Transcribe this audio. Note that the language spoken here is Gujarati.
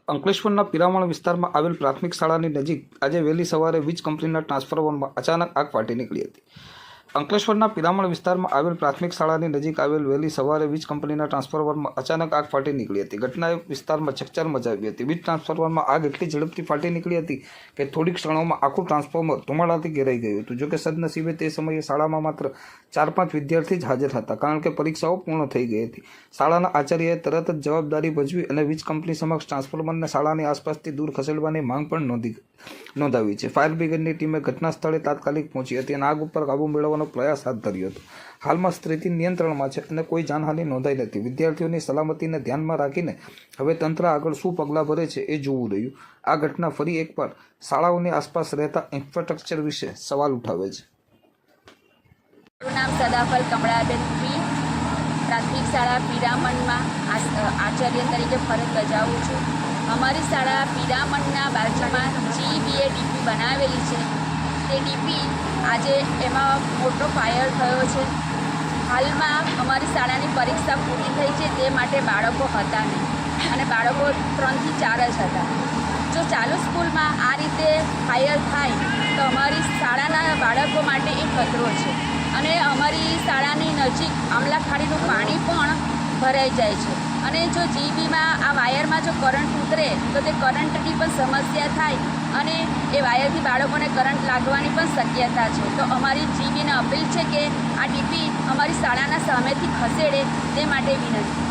અંકલેશ્વરના પિરામણ વિસ્તારમાં આવેલ પ્રાથમિક શાળાની નજીક આજે વહેલી સવારે વીજ કંપનીના ટ્રાન્સફોર્મરમાં અચાનક આગ ફાટી નીકળી હતી। અંકલેશ્વરના પિરામણ વિસ્તારમાં આવેલ પ્રાથમિક શાળાની નજીક આવેલ વહેલી સવારે વીજ કંપનીના ટ્રાન્સફોર્મરમાં અચાનક આગ ફાટી નીકળી હતી। ઘટનાએ વિસ્તારમાં ચકચાર મચાવી હતી। વીજ ટ્રાન્સફોર્મરમાં આગ એટલી ઝડપથી ફાટી નીકળી હતી કે થોડીક ક્ષણોમાં આખું ટ્રાન્સફોર્મર ધુમાડાથી ઘેરાઈ ગયું હતું। જોકે સદનસીબે તે સમયે શાળામાં માત્ર 4-5 વિદ્યાર્થી જ હાજર હતા, કારણ કે પરીક્ષાઓ પૂર્ણ થઈ ગઈ હતી। શાળાના આચાર્યએ તરત જ જવાબદારી ભજવી અને વીજ કંપની સમક્ષ ટ્રાન્સફોર્મરને શાળાની આસપાસથી દૂર ખસેડવાની માંગ પણ નોંધાવી છે। ફાયર બ્રિગેડની ટીમે ઘટના સ્થળે તાત્કાલિક પહોંચી હતી અને આગ ઉપર કાબૂ મેળવવાનો પ્રયાસ હાથ ધર્યો હતો। હાલમાં સ્થિતિ નિયંત્રણમાં છે અને કોઈ જાનહાનિ નોંધાઈ નથી। વિદ્યાર્થીઓની સલામતીને ધ્યાનમાં રાખીને હવે તંત્ર આગળ શું પગલાં ભરે છે એ જોવું રહ્યું। આ ઘટના ફરી એકવાર શાળાઓની આસપાસ રહેતા ઇન્ફ્રાસ્ટ્રક્ચર વિશે સવાલ ઉઠાવે છે। મારું નામ સદાફલ કમળાબેન પી, પ્રાથમિક શાળા પિરામણમાં આચાર્ય તરીકે ફરજ બજાવું છું। અમારી શાળા પિરામણના બાજુમાં GBA ડીપી બનાવેલી છે। તે ડીપી આજે એમાં મોટો ફાયર થયો છે। હાલમાં અમારી શાળાની પરીક્ષા પૂરી થઈ છે, તે માટે બાળકો હતા નહીં અને બાળકો 3 થી 4 જ હતા। જો ચાલુ સ્કૂલમાં આ રીતે ફાયર થાય તો અમારી શાળાના બાળકો માટે એક ખતરો છે અને અમારી શાળાની નજીક આમલા ખાડીનું પાણી પણ ભરાઈ જાય છે અને જો જીબીમાં આ વાયરમાં જો કરંટ ઉતરે તો તે કરંટની પણ સમસ્યા થાય અને એ વાયરથી બાળકોને કરંટ લાગવાની પણ શક્યતા છે। તો અમારી જીબીને અપીલ છે કે આ ડીપી અમારી શાળાના સામેથી ખસેડે તે માટે વિનંતી।